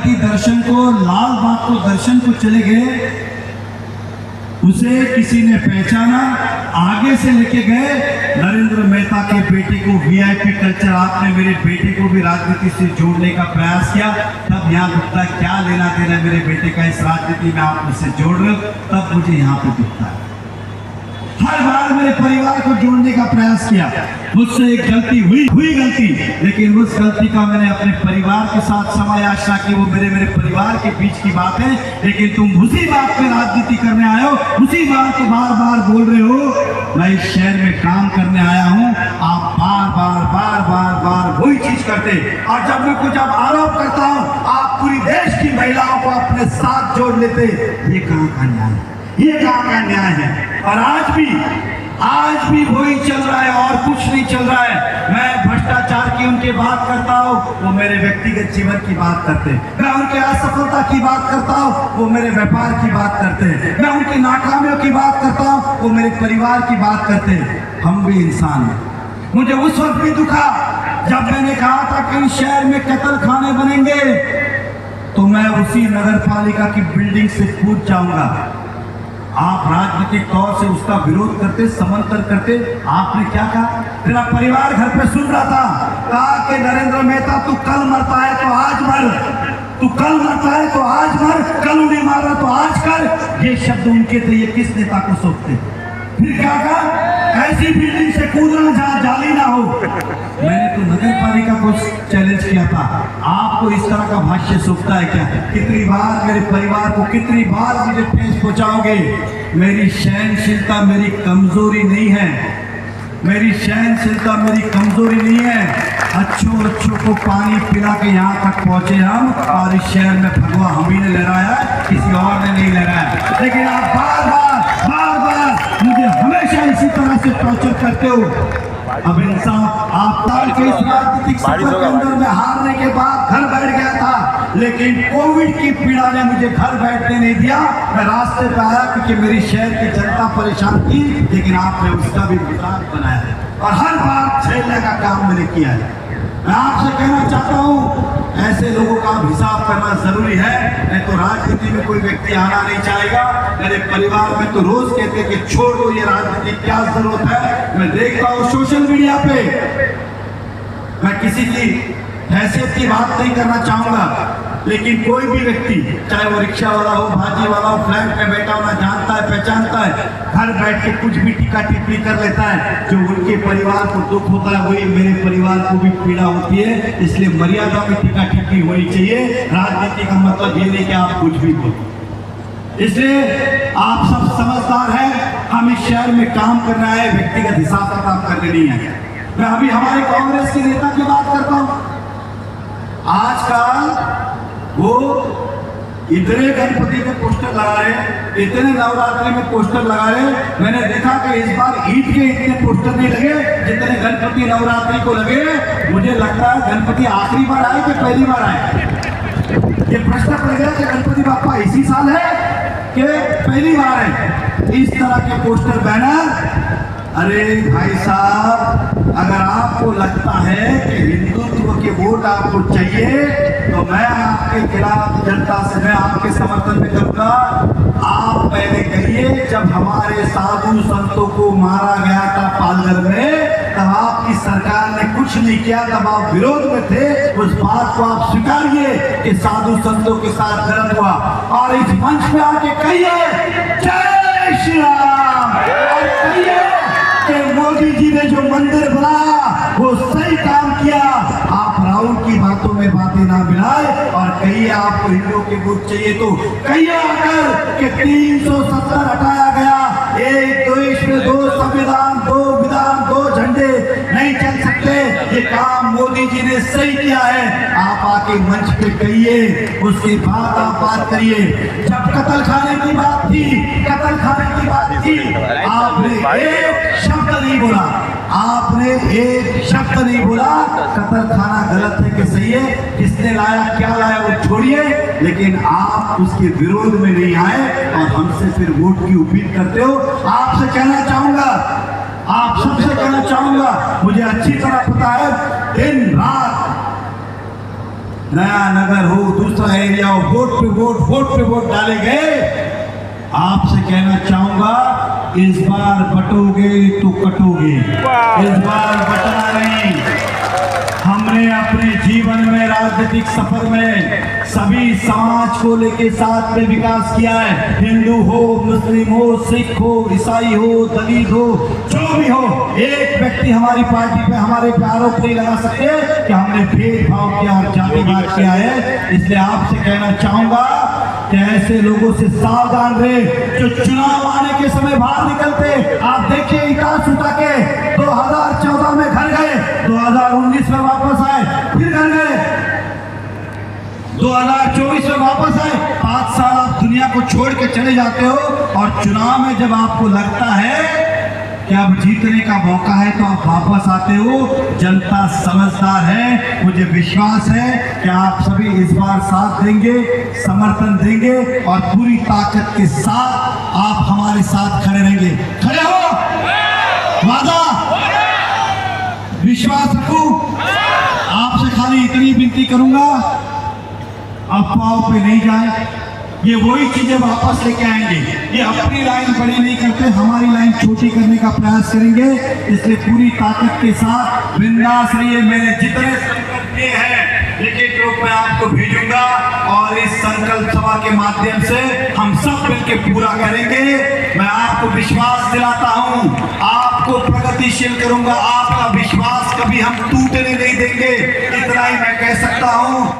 भगवती दर्शन को, लाल बाग को दर्शन को चले गए, उसे किसी ने पहचाना, आगे से लेके गए। नरेंद्र मेहता के बेटे को वीआईपी कल्चर, आपने मेरे बेटे को भी राजनीति से जोड़ने का प्रयास किया, तब यहाँ दुखता है क्या लेना देना मेरे बेटे का इस राजनीति में आप मुझसे जोड़ रहे हो, तब मुझे यहाँ पे दुखता है। हर बार मेरे परिवार को जोड़ने का प्रयास किया, मुझसे एक गलती हुई गलती, लेकिन उस गलती का मैंने अपने परिवार के साथ समायाचना की, वो मेरे परिवार के बीच की बात है। लेकिन तुम उसी बात पे राजनीति करने आए हो, उसी बात को बार बार बोल रहे हो। मैं इस शहर में काम करने आया हूँ, आप बार वही चीज करते, और जब मैं कुछ अब आरोप करता हूँ आप पूरी देश की महिलाओं को अपने साथ जोड़ लेते। ये कहाँ का न्याय है, ये कहाँ का न्याय है? और आज भी वही चल रहा है और कुछ नहीं चल रहा है। मैं भ्रष्टाचार की उनकी बात करता हूँ, वो मेरे व्यक्तिगत जीवन की बात करते हैं। मैं उनके असफलता की बात करता हूँ, वो मेरे व्यापार की बात करते हैं। मैं उनकी नाकामियों की बात करता हूँ, वो मेरे परिवार की बात करते हैं। हम भी इंसान हैं। मुझे उस वक्त भी दुखा जब मैंने कहा था कि इस शहर में कत्ल खाने बनेंगे, तो मैं उसी नगर पालिका की बिल्डिंग से कूद जाऊंगा। आप राजनीतिक तौर से उसका विरोध करते, समर्थन करते। आपने क्या कहा? तेरा परिवार घर पे सुन रहा था, कहा कि नरेंद्र मेहता तू कल मरता है तो आज मर, तू कल मरता है तो आज मर, कल उन्हें मारा तो आज कर। ये शब्द उनके थे, ये किस नेता को सोचते? फिर क्या कहा? ऐसी बिल्डिंग से कूदना जहाँ जाली ना हो। मैंने तो नगर पालिका को चैलेंज किया था, आपको इस तरह का भाष्य सूखता है क्या? कितनी बार मेरे परिवार को, कितनी बार मुझे ठेस पहुंचाओगे? मेरी सहनशीलता मेरी कमजोरी नहीं है, मेरी सहनशीलता मेरी कमजोरी नहीं है। अच्छों को पानी पिला के यहाँ तक पहुंचे हम, और इस शहर में भगवा हम ही ने लहराया, किसी और ने नहीं लहराया। लेकिन आप बार बार मुझे हमेशा इसी तरह से टॉर्चर करते हो। अब इंसाफ आप के इस राजनीतिक सफर के अंदर में हारने के बाद घर बैठ गया था, लेकिन कोविड की पीड़ा ने मुझे घर बैठने नहीं दिया। मैं रास्ते पे आया क्योंकि मेरी शहर की जनता परेशान थी, लेकिन आपने उसका भी मजाक बनाया है और हर बार झेलने का काम मैंने किया है। मैं आपसे कहना चाहता हूँ, ऐसे लोगों का हिसाब करना जरूरी है, नहीं तो राजनीति में कोई व्यक्ति आना नहीं चाहेगा। मेरे परिवार में तो रोज कहते कि छोड़ दो ये राजनीति, क्या जरूरत है। मैं देखता हूँ सोशल मीडिया पे, मैं किसी की हैसियत की बात नहीं करना चाहूंगा, लेकिन कोई भी व्यक्ति, चाहे वो रिक्शा वाला हो, भाजी वाला हो, फ्लैट में बैठा होना जानता है, पहचानता है, घर बैठ के कुछ भी टीका टिप्पणी कर लेता है। जो उनके परिवार को दुख होता है वही मेरे परिवार को भी पीड़ा होती है। इसलिए मर्यादा में टीका टिप्पणी होनी चाहिए। राजनीति का मतलब ये नहीं कि आप कुछ भी बोलो। इसलिए आप सब समझदार हैं, हम इस शहर में काम करना है, व्यक्तिगत हिसाब किताब करने नहीं है। मैं अभी हमारे कांग्रेस के नेता की बात करता हूँ। आजकल वो इतने गणपति में पोस्टर लगा रहे, इतने नवरात्रि में पोस्टर लगा रहे। मैंने देखा कि इस बार ईद के इतने पोस्टर नहीं लगे जितने गणपति नवरात्रि को लगे। मुझे लगता है गणपति आखिरी बार आए कि पहली बार आए? ये प्रश्न पड़ गया कि गणपति बापा इसी साल है कि पहली बार है। इस तरह के पोस्टर, बैनर, अरे भाई साहब, अगर आपको लगता है कि हिंदुत्व के वोट आपको चाहिए तो मैं आपके खिलाफ जनता से, मैं आपके समर्थन में करूंगा। आप पहले कहिए, जब हमारे साधु संतों को मारा गया था पालघर में, तब आपकी सरकार ने कुछ नहीं किया, तब आप विरोध में थे। उस बात को आप स्वीकारिए कि साधु संतों के साथ गलत हुआ, और इस मंच में आके कहिए जय श्री राम, और कहिए कि मोदी जी ने जो मंदिर बनाया वो सही काम किया। आप राहुल की बातों में बातें ना मिलाए, और कहिए आपको हिंदुओं के वोट चाहिए तो कहिए आकर कि 370 हटाया गया, एक देश में 2 संविधान, 2 विधान, 2 झंडे नहीं चल सकते। ये काम मोदी जी ने सही किया है। आप आके मंच पे कहिए, उसके बाद आप बात करिए। जब कत्ल खाने की बात थी, कत्ल खाने की बात थी, आपने एक शब्द नहीं बोला, आपने एक शब्द नहीं बोला। कत्ल खाना गलत है कि सही है, किसने लाया, क्या लाया, वो छोड़िए, लेकिन आप उसके विरोध में नहीं आए और हमसे फिर वोट की उम्मीद करते हो। आपसे कहना चाहूंगा, आप सबसे कहना चाहूंगा, मुझे अच्छी तरह पता है, दिन रात नया नगर हो, दूसरा एरिया और वोट पे वोट डाले गए। आपसे कहना चाहूंगा, इस बार बटोगे तो कटोगे, इस बार बटना नहीं। हमने अपने जीवन में, राजनीतिक सफर में सभी समाज को लेके साथ में विकास किया है। हिंदू हो, मुस्लिम हो, सिख हो, ईसाई हो, दलित हो, जो भी हो, एक व्यक्ति हमारी पार्टी पे हमारे पे आरोप नहीं लगा सकते कि हमने भेदभाव किया और जातिवाद किया है। इसलिए आपसे कहना चाहूंगा कि ऐसे लोगों से सावधान रहे जो चुनाव आने के समय बाहर निकलते। आप देखिए, इकास उठा के 2014 में घर गए, 2019 में वापस आए, फिर घर गए, 2024 में वापस आए। 5 साल आप दुनिया को छोड़ के चले जाते हो और चुनाव में जब आपको लगता है कि अब जीतने का मौका है तो आप वापस आते हो। जनता समझदार है, मुझे विश्वास है कि आप सभी इस बार साथ देंगे, समर्थन देंगे और पूरी ताकत के साथ आप हमारे साथ खड़े रहेंगे। खड़े हो? वादा? विश्वास रखूं? आपसे खाली इतनी विनती करूंगा, अफवाहों पे नहीं जाए। ये वही चीजें वापस लेके आएंगे। ये अपनी लाइन बड़ी नहीं करते, हमारी लाइन छोटी करने का प्रयास करेंगे। इसलिए पूरी ताकत के साथ बिंदास रहिए। मेरे जितने संकल्प ये हैं, लिखित रूप में आपको भेजूंगा और इस संकल्प सभा के माध्यम से हम सब मिलकर पूरा करेंगे। मैं आपको विश्वास दिलाता हूं, आपको प्रगतिशील करूंगा। आपका विश्वास कभी हम टूटने नहीं देंगे, इतना ही मैं कह सकता हूं।